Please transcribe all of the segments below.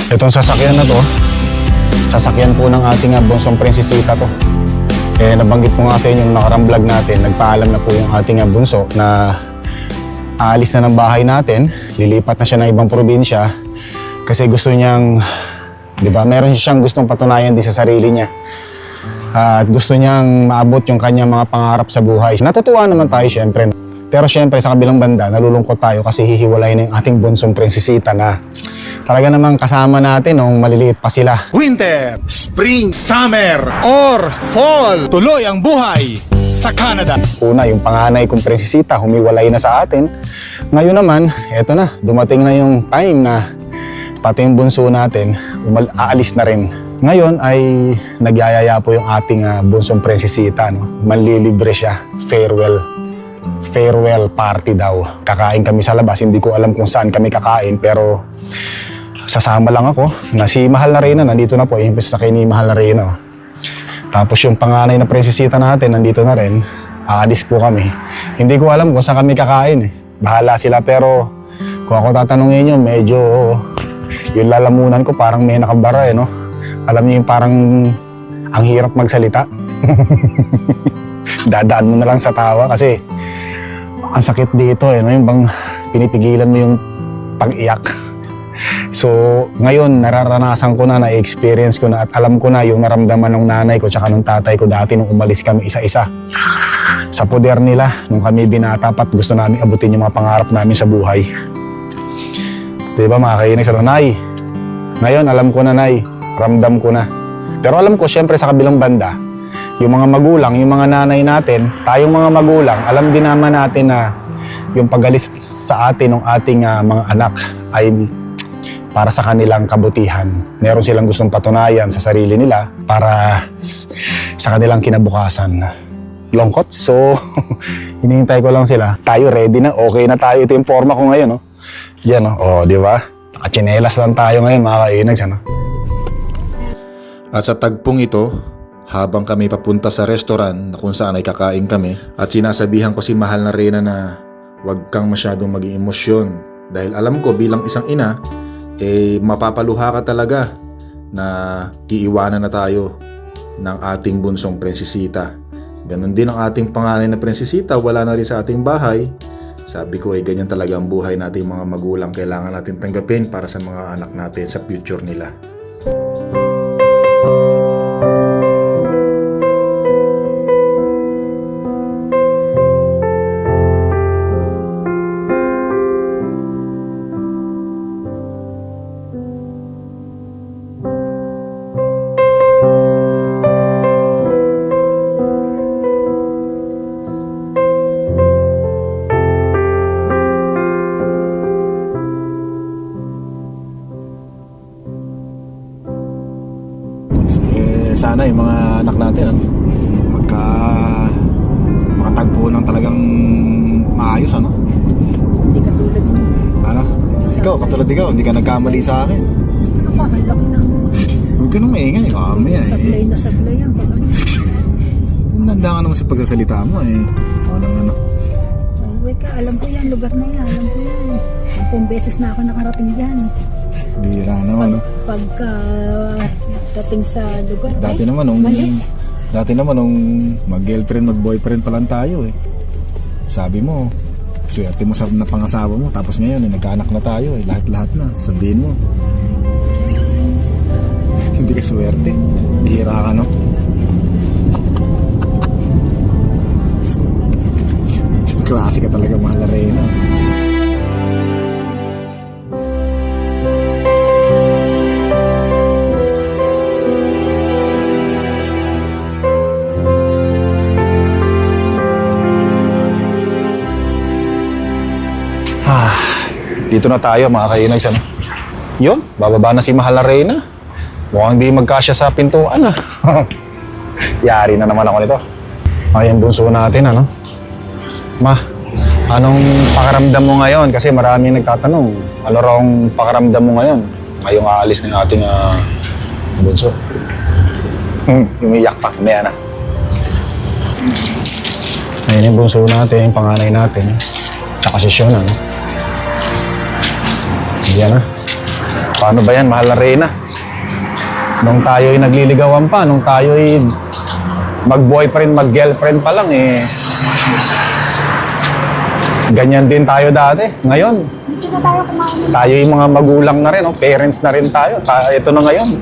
Itong sasakyan na to, sasakyan po ng ating bunsong prinsesita to. Nabanggit ko nga sa inyo yung nakarang vlog natin, nagpaalam na po yung ating bunso na aalis na ng bahay natin, lilipat na siya ng ibang probinsya kasi gusto niyang, di ba, meron siyang gustong patunayan din sa sarili niya. At gusto niyang maabot yung kanyang mga pangarap sa buhay. Natutuwa naman tayo syempre. Pero syempre sa kabilang banda, nalulungkot tayo kasi hihiwalay na yung ating bunsong prinsesita na talaga namang kasama natin nung maliliit pa sila. Winter, Spring, Summer, or Fall. Tuloy ang buhay sa Canada. Una, yung panganay kong prinsesita, humiwalay na sa atin. Ngayon naman, eto na, dumating na yung time na pati yung bunso natin, aalis na rin. Ngayon ay nagyayaya po yung ating bunsong prinsesita. No? Manlilibre siya, farewell party daw. Kakain kami sa labas, hindi ko alam kung saan kami kakain pero sasama lang ako. Na si Mahal na Reyna, nandito na po, yung sasakay ni Mahal na Reyna. Tapos yung panganay na prinsesita natin, nandito na rin. Aalis po kami. Hindi ko alam kung saan kami kakain. Bahala sila pero kung ako tatanungin nyo, medyo yung lalamunan ko parang may nakabara no? Alam niyo yung parang ang hirap magsalita. Dadaan mo na lang sa tawa kasi ang sakit dito no? Yung bang pinipigilan mo yung pag-iyak. So ngayon nararanasan ko na, na-experience ko na at alam ko na yung naramdaman ng nanay ko tsaka ng tatay ko dati nung umalis kami isa-isa. Sa poder nila nung kami binata pat gusto namin abutin yung mga pangarap namin sa buhay. Diba mga kainig sa Nay? Ngayon alam ko na Nay, ramdam ko na. Pero alam ko syempre sa kabilang banda, yung mga magulang, yung mga nanay natin, tayong mga magulang, alam din naman natin na yung pag-alis sa atin ng ating mga anak ay para sa kanilang kabutihan. Meron silang gustong patunayan sa sarili nila para sa kanilang kinabukasan. Lungkot. So, hinihintay ko lang sila. Tayo ready na, okay na tayo. Ito yung forma ko ngayon. No? Yan, no? Oh, di ba? Nakachinelas lang tayo ngayon, mga kainags. Ano? At sa tagpong ito, habang kami papunta sa restaurant na kung saan ay kakain kami, at sinasabihan ko si Mahal na Reyna na huwag kang masyadong maging emosyon dahil alam ko bilang isang ina, mapapaluha ka talaga na iiwanan na tayo ng ating bunsong prinsesita. Ganon din ang ating panganay na prinsesita, wala na rin sa ating bahay. Sabi ko ganyan talaga ang buhay nating mga magulang, kailangan natin tanggapin para sa mga anak natin sa future nila. Sana yung mga anak natin makatagpo ng talagang maayos ano? Hindi katulad mo. Ano? Ikaw, katulad ikaw, hindi ka nagkamali sa akin. Ako, ang laki na. Huwag ka nang maingay, kamaya Sablay na sablay yan. Pag ano. Nanda ka naman sa pagsasalita mo ano. Wait ka, alam ko yan, lugar na yan. Alam ko yan. 10 beses na ako nakarating dyan. Bira naman Pagka dating sa lugar. Dati naman nung mag-girlfriend, mag-boyfriend pa lang tayo Sabi mo, swerte mo sa napangasawa mo. Tapos ngayon, nagkaanak na tayo lahat-lahat na. Sabihin mo. Hindi ka swerte. Bihira ka, no? Klase ka talaga, Mahal na Reyna. Dito na tayo mga kainags Yun, bababa na si Mahal na Reyna. Mukhang di magkasya sa pintuan Yari na naman ako nito. Ayun bunso natin Ma, anong pakaramdam mo ngayon? Kasi maraming nagtatanong, ano raw ang pakaramdam mo ngayon? Ngayong aalis ng ating bunso. Umiyak pa, maya na. Ayun yung bunso natin, yung panganay natin. Tsaka si Sean, Yan Paano ba yan, mahal na Reyna? Nung tayo'y nagliligawan pa, nung tayo'y mag-boyfriend, mag-girlfriend pa lang eh. Ganyan din tayo dati. Ngayon, Dito na tayo kumain. tayo yung mga magulang na rin, no? Parents na rin tayo. Ito na ngayon.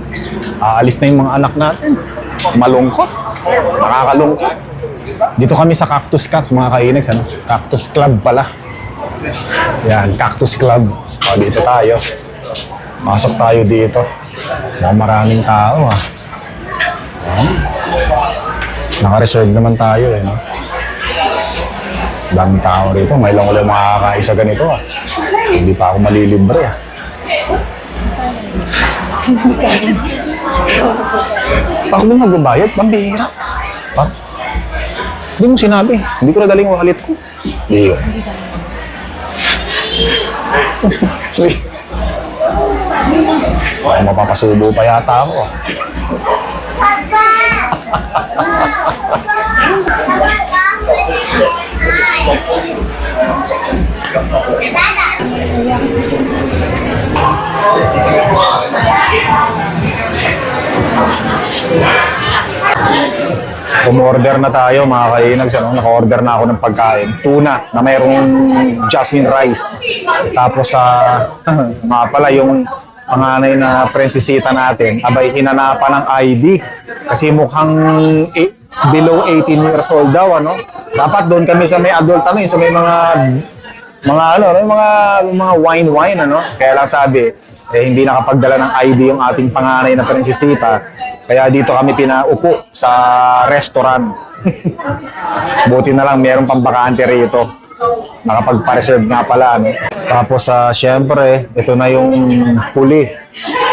Aalis na yung mga anak natin. Malungkot. Nakakalungkot. Dito kami sa Cactus Cats, mga kainags. Ano? Cactus Club pala. Yan, Cactus Club. O, dito tayo. Pasok tayo dito. Mukhang maraming tao, ah. Yan. Naka-reserve naman tayo, eh, no? Daming tao rito. May lang ulit makakakain sa ganito, ah. Hindi pa ako malilibre, ah. Ako ba magbabayad? Pambihira. Hindi mo sinabi. Hindi ko nadaling wallet ko. Hindi yun. Mapapasubo pa yata ako. Umorder na tayo mga kainags. Naka-order na ako ng pagkain. Tuna na mayroong jasmine rice. Tapos mga pala yung panganay na prinsesita natin, abay hinanapan ng ID. Kasi mukhang below 18 years old daw, ano? Dapat doon kami sa may adult, ano, sa may mga wine, ano? Kaya lang sabi, hindi nakapagdala ng ID yung ating panganay na prinsesita. Kaya dito kami pinaupo sa restaurant. Buti na lang mayroong pambakante rito. Nakapagpa-reserve nga pala, ano. Tapos syempre, ito na yung huli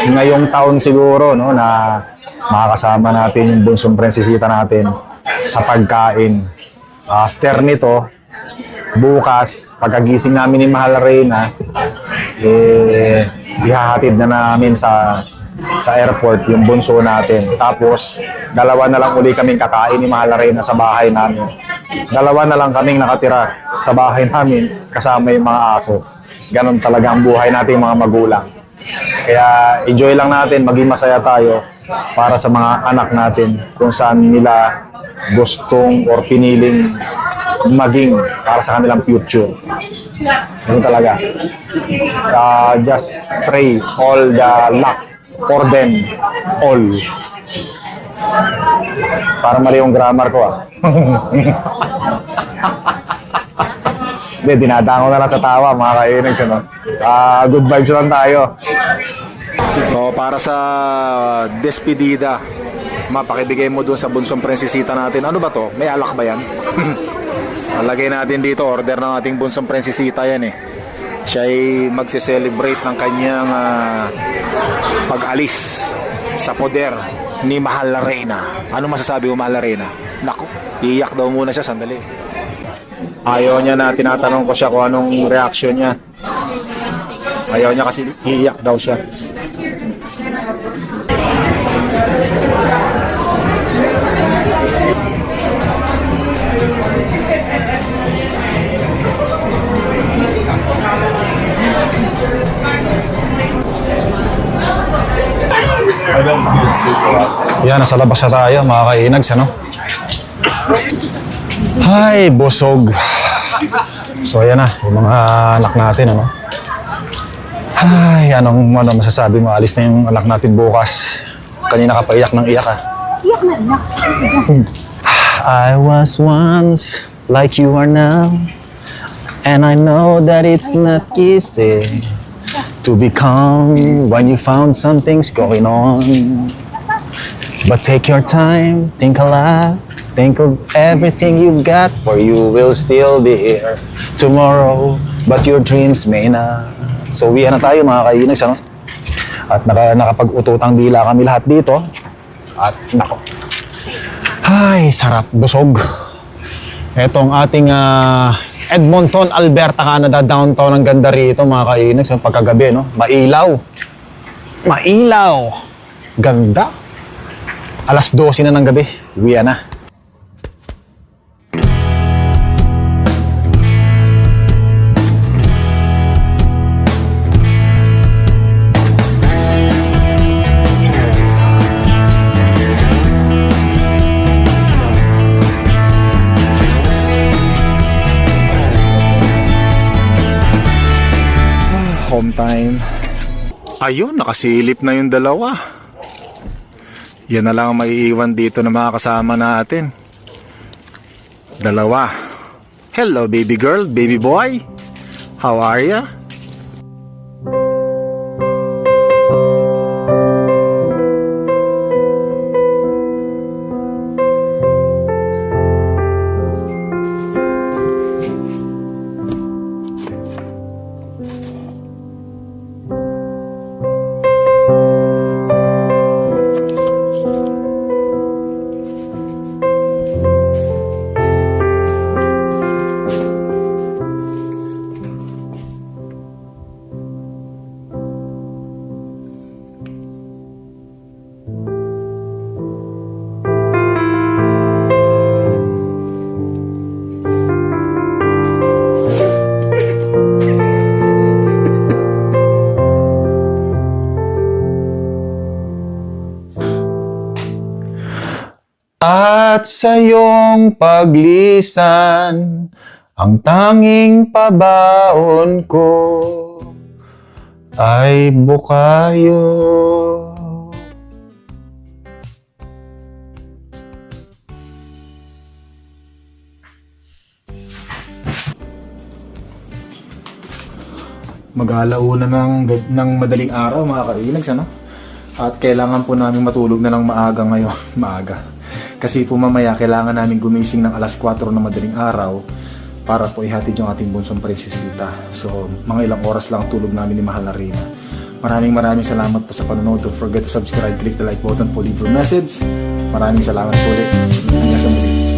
ngayong taon siguro, no, na makakasama natin yung bunsong prinsesita natin sa pagkain. After nito, bukas, pagkagising namin ni Mahal Reyna, ihahatid na namin sa airport yung bunso natin. Tapos, dalawa na lang uli kaming kakain ni Mahal Reyna sa bahay namin. Dalawa na lang kaming nakatira sa bahay namin kasama yung mga aso. Ganon talaga ang buhay natin mga magulang. Kaya enjoy lang natin, maging masaya tayo para sa mga anak natin kung saan nila gustong or piniling maging para sa kanilang future. Ganun talaga. Just pray all the luck for them all. Para mali yung grammar ko, ah. Hindi, dinadaan ko na lang sa tawa, mga kainags, ano? Good vibes lang tayo. So, para sa despedida, mapakibigay mo dun sa bunsong prinsesita natin. Ano ba to? May alak ba yan? Alagay natin dito, order ng ating bunsong prinsesita yan, eh. Siya ay magse-celebrate ng kanyang pag-alis sa poder ni Mahal na Reyna. Ano masasabi mo, Mahal na Reyna? Naku, iiyak daw muna siya, sandali. Ayaw niya na tinatanong ko siya kung anong reaction niya. Ayaw niya kasi iiyak daw siya. Yan, nasa labas na tayo, mga kainags, ano? Ay, busog. So, ayan na, yung mga anak natin, ano? Ay, anong masasabi mo? Alis na yung anak natin bukas. Kanina ka pa iyak ng iyak, ah. Iyak na iyak. I was once like you are now, and I know that it's not easy to be calm when you found something's going on. But take your time, think a lot, think of everything you've got, for you will still be here tomorrow, but your dreams may not. So, uwi na tayo, mga kainags, ano? At nakapag-ututang dila kami lahat dito. At nako, ay, sarap, busog. Etong ating Edmonton, Alberta, Canada, downtown. Ang ganda rito, mga kainags, pagkagabi, no? Mailaw. Mailaw. Ganda. Alas 12 na ng gabi, uwi na. Ayun, nakasilip na yung dalawa. Yan na lang ang maiiwan dito na mga kasama natin. Dalawa. Hello baby girl, baby boy. How are ya? At sa iyong paglisan, ang tanging pabaon ko ay bukayo. Mag-alauna ng madaling araw mga kainags, ano? At kailangan po namin matulog na ng maaga ngayon. Maaga. Kasi po mamaya kailangan namin gumising ng alas 4 ng madaling araw para po ihatid yung ating bunsong prinsesita. So, mga ilang oras lang tulog namin ni Mahal na Reyna. Maraming salamat po sa panonood. Don't forget to subscribe, click the like button po, leave your message. Maraming salamat po ulit. Hanggang sa muli.